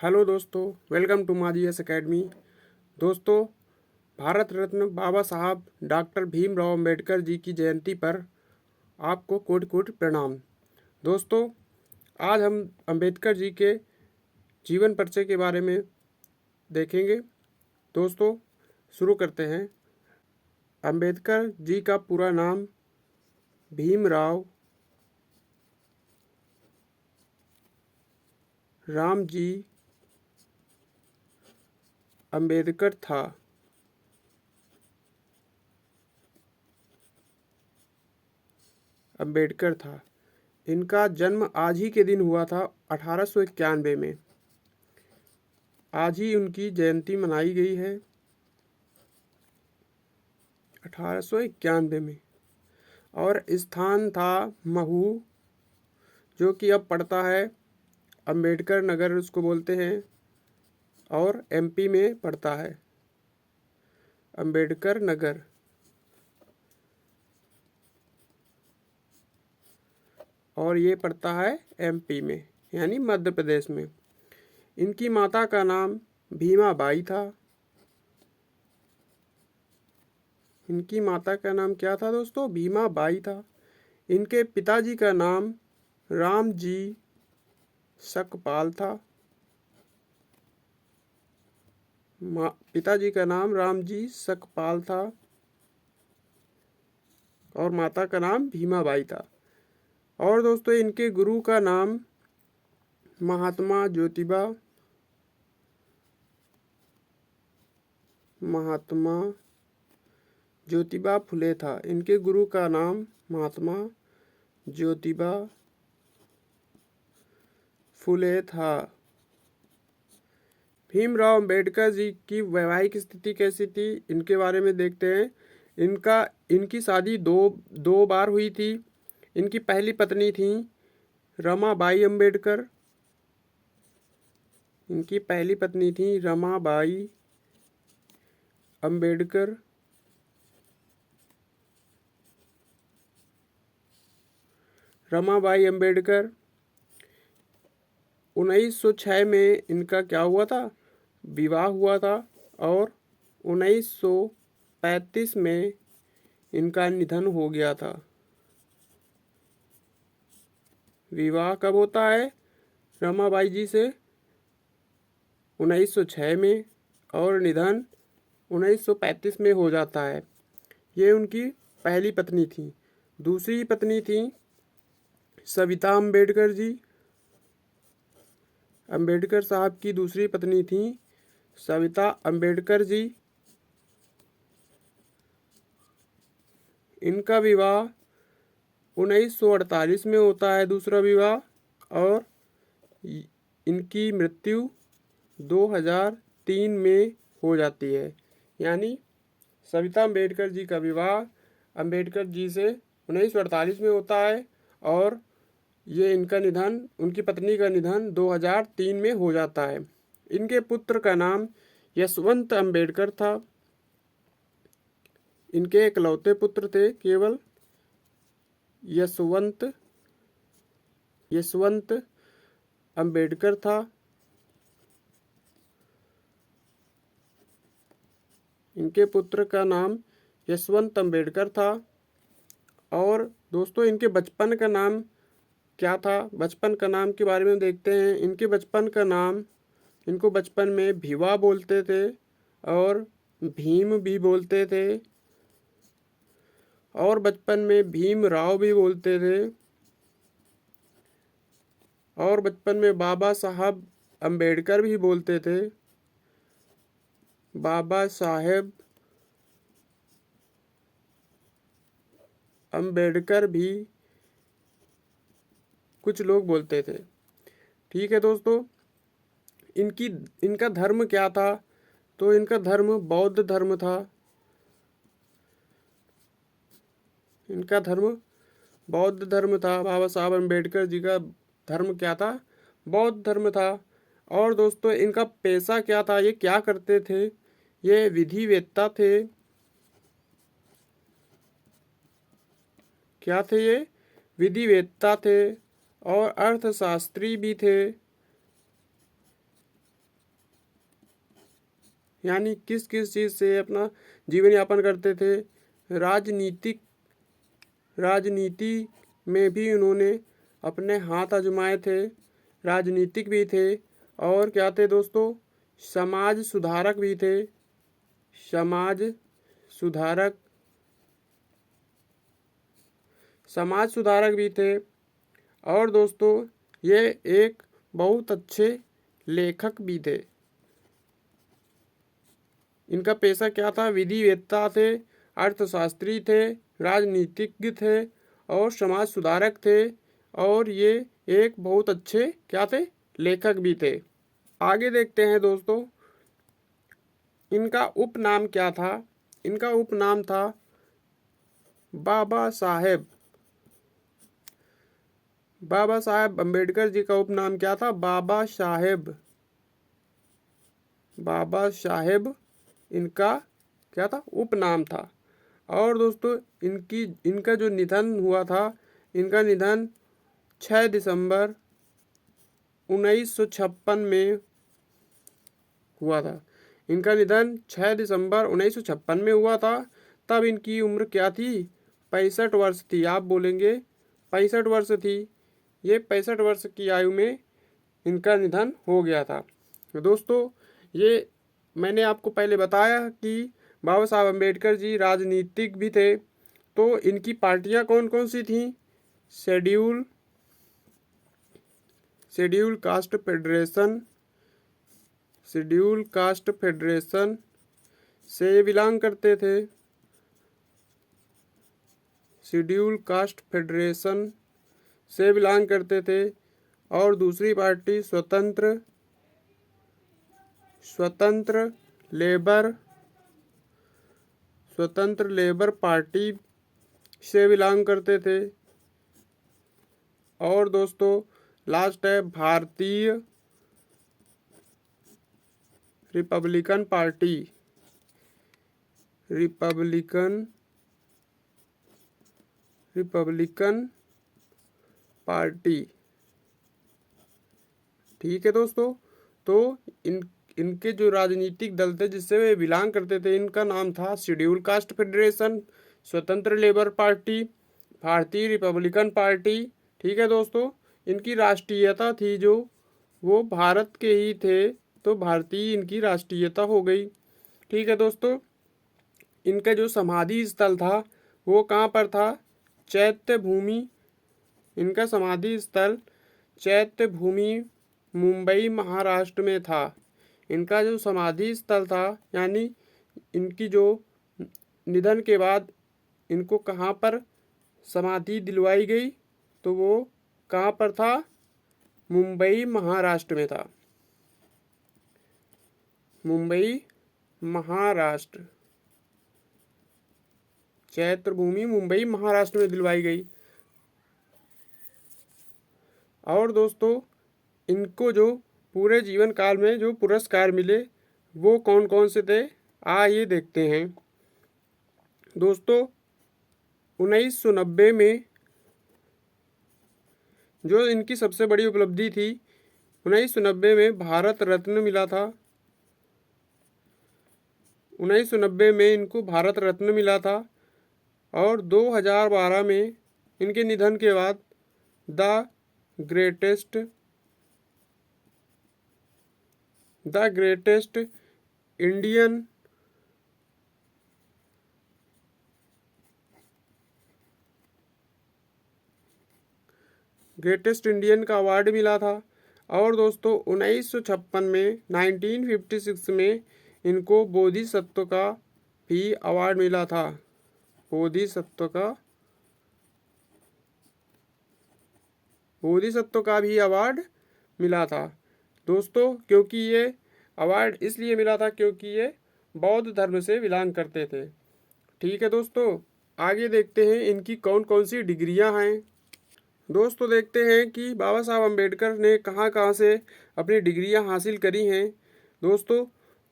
Hello दोस्तों, welcome to माजी S academy. दोस्तों, भारत रत्न बाबा साहब डॉक्टर भीमराव अंबेडकर जी की जयंती पर आपको कोटि कोटि प्रणाम। दोस्तों, आज हम अंबेडकर जी के जीवन परिचय के बारे में देखेंगे। दोस्तों, शुरू करते हैं। अंबेडकर जी का पूरा नाम भीमराव रामजी अंबेडकर था। इनका जन्म आज ही के दिन हुआ था 1891 में। आज ही उनकी जयंती मनाई गई है 1891 में। और स्थान था महू, जो कि अब पड़ता है अंबेडकर नगर उसको बोलते हैं, और एमपी में पड़ता है अंबेडकर नगर। और ये पड़ता है एमपी में, यानी मध्य प्रदेश में। इनकी माता का नाम भीमाबाई था। इनकी माता का नाम क्या था दोस्तों? भीमाबाई था। इनके पिताजी का नाम रामजी सकपाल था। पिताजी का नाम रामजी सकपाल था और माता का नाम भीमाबाई था। और दोस्तों, इनके गुरु का नाम महात्मा ज्योतिबा फुले था। इनके गुरु का नाम महात्मा ज्योतिबा फुले था। भीमराव अंबेडकर जी की वैवाहिक स्थिति कैसी थी, इनके बारे में देखते हैं। इनकी शादी दो बार हुई थी। इनकी पहली पत्नी थी रमाबाई अंबेडकर। इनकी पहली पत्नी थी रमाबाई अंबेडकर। रमाबाई अंबेडकर 1906 में इनका क्या हुआ था? विवाह हुआ था। और 1935 में इनका निधन हो गया था। विवाह कब होता है रमाबाई जी से? 1906 में, और निधन 1935 में हो जाता है। ये उनकी पहली पत्नी थी। दूसरी पत्नी थी सविता अंबेडकर जी। अंबेडकर साहब की दूसरी पत्नी थी सविता अंबेडकर जी। इनका विवाह 1948 में होता है, दूसरा विवाह। और इनकी मृत्यु 2003 में हो जाती है। यानी सविता अंबेडकर जी का विवाह अंबेडकर जी से 1948 में होता है, और ये उनकी पत्नी का निधन 2003 में हो जाता है। इनके पुत्र का नाम यशवंत अंबेडकर था। इनके इकलौते पुत्र थे केवल यशवंत अंबेडकर था। इनके पुत्र का नाम यशवंत अंबेडकर था। और दोस्तों, इनके बचपन का नाम क्या था? बचपन का नाम के बारे में देखते हैं। इनके बचपन का नाम, इनको बचपन में भिवा बोलते थे और भीम भी बोलते थे, और बचपन में भीमराव भी बोलते थे, और बचपन में बाबा साहब अंबेडकर भी बोलते थे। बाबा साहेब अंबेडकर भी कुछ लोग बोलते थे। ठीक है दोस्तों, इनका धर्म क्या था? तो इनका धर्म बौद्ध धर्म था। इनका धर्म बौद्ध धर्म था। बाबा साहब अंबेडकर जी का धर्म क्या था? बौद्ध धर्म था। और दोस्तों, इनका पेशा क्या था? ये क्या करते थे? ये विधिवेत्ता थे। क्या थे ये? विधिवेत्ता थे और अर्थशास्त्री भी थे। यानी किस किस चीज़ से अपना जीवन यापन करते थे। राजनीति में भी उन्होंने अपने हाथ आजमाए थे, राजनीतिक भी थे और क्या थे दोस्तों, समाज सुधारक भी थे। समाज सुधारक समाज सुधारक भी थे। और दोस्तों ये एक बहुत अच्छे लेखक भी थे। इनका पेशा क्या था, विधिवेत्ता थे, अर्थशास्त्री थे, राजनीतिज्ञ थे और समाज सुधारक थे। और ये एक बहुत अच्छे क्या थे, लेखक भी थे। आगे देखते हैं दोस्तों, इनका उपनाम क्या था। इनका उपनाम था बाबा साहेब। बाबा साहेब अम्बेडकर जी का उपनाम क्या था, बाबा साहेब। बाबा साहेब इनका क्या था, उपनाम था। और दोस्तों इनका जो निधन हुआ था, इनका निधन 6 दिसंबर 1956 में हुआ था। इनका निधन 6 दिसंबर 1956 में हुआ था। तब इनकी उम्र क्या थी, 65 वर्ष थी। आप बोलेंगे 65 वर्ष थी। ये 65 वर्ष की आयु में इनका निधन हो गया था। तो दोस्तों ये मैंने आपको पहले बताया कि बाबा साहब अम्बेडकर जी राजनीतिक भी थे। तो इनकी पार्टियां कौन कौन सी थीं, शेड्यूल कास्ट फेडरेशन से बिलोंग करते थे। शेड्यूल कास्ट फेडरेशन से बिलोंग करते थे। और दूसरी पार्टी स्वतंत्र लेबर पार्टी से बिलोंग करते थे। और दोस्तों लास्ट है भारतीय रिपब्लिकन पार्टी। ठीक है दोस्तों, तो इनके जो राजनीतिक दल थे जिससे वे बिलोंग करते थे, इनका नाम था शेड्यूल कास्ट फेडरेशन, स्वतंत्र लेबर पार्टी, भारतीय रिपब्लिकन पार्टी। ठीक है दोस्तों, इनकी राष्ट्रीयता थी जो वो भारत के ही थे, तो भारतीय इनकी राष्ट्रीयता हो गई। ठीक है दोस्तों, इनका जो समाधि स्थल था वो कहाँ पर था, चैत्य भूमि। इनका समाधि स्थल चैत्य भूमि मुंबई महाराष्ट्र में था। इनका जो समाधि स्थल था, यानी इनकी जो निधन के बाद इनको कहाँ पर समाधि दिलवाई गई, तो वो कहाँ पर था, मुंबई महाराष्ट्र में था। मुंबई महाराष्ट्र, चैत्य भूमि मुंबई महाराष्ट्र में दिलवाई गई। और दोस्तों इनको जो पूरे जीवन काल में जो पुरस्कार मिले वो कौन कौन से थे, आइए देखते हैं। दोस्तों 1990 में जो इनकी सबसे बड़ी उपलब्धि थी, 1990 में भारत रत्न मिला था। 1990 में इनको भारत रत्न मिला था। और 2012 में इनके निधन के बाद द ग्रेटेस्ट इंडियन का अवार्ड मिला था। और दोस्तों 1956 में 1956 में इनको बोधिसत्व का भी अवार्ड मिला था। बोधिसत्व का भी अवार्ड मिला था दोस्तों, क्योंकि ये अवार्ड इसलिए मिला था क्योंकि ये बौद्ध धर्म से बिलोंग करते थे। ठीक है दोस्तों, आगे देखते हैं इनकी कौन कौन सी डिग्रियां हैं। दोस्तों देखते हैं कि बाबा साहब अम्बेडकर ने कहाँ कहाँ से अपनी डिग्रियां हासिल करी हैं। दोस्तों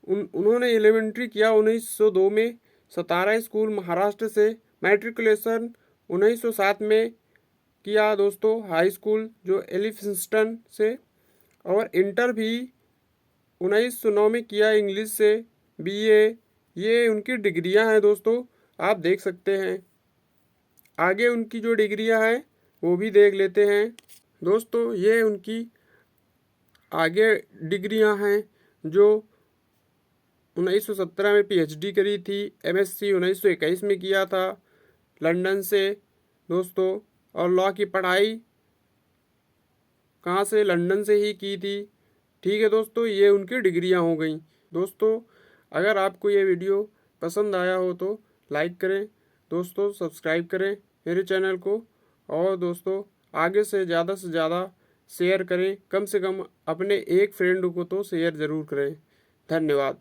उन्होंने एलिमेंट्री किया 1902 में सतारा स्कूल महाराष्ट्र से, मैट्रिकुलेशन 1907 में किया दोस्तों हाई स्कूल जो एलिफिंस्टन से, और इंटर भी 1909 में किया इंग्लिश से, बीए, ये उनकी डिग्रियां हैं दोस्तों, आप देख सकते हैं। आगे उनकी जो डिग्रियां हैं वो भी देख लेते हैं। दोस्तों ये उनकी आगे डिग्रियां हैं जो 1917 में पीएचडी करी थी, एमएससी 1921 में किया था लंदन से दोस्तों, और लॉ की पढ़ाई कहाँ से, लंदन से ही की थी। ठीक है दोस्तों, ये उनकी डिग्रियां हो गई। दोस्तों अगर आपको ये वीडियो पसंद आया हो तो लाइक करें दोस्तों, सब्सक्राइब करें मेरे चैनल को, और दोस्तों आगे से ज़्यादा शेयर करें, कम से कम अपने एक फ्रेंड को तो शेयर ज़रूर करें। धन्यवाद।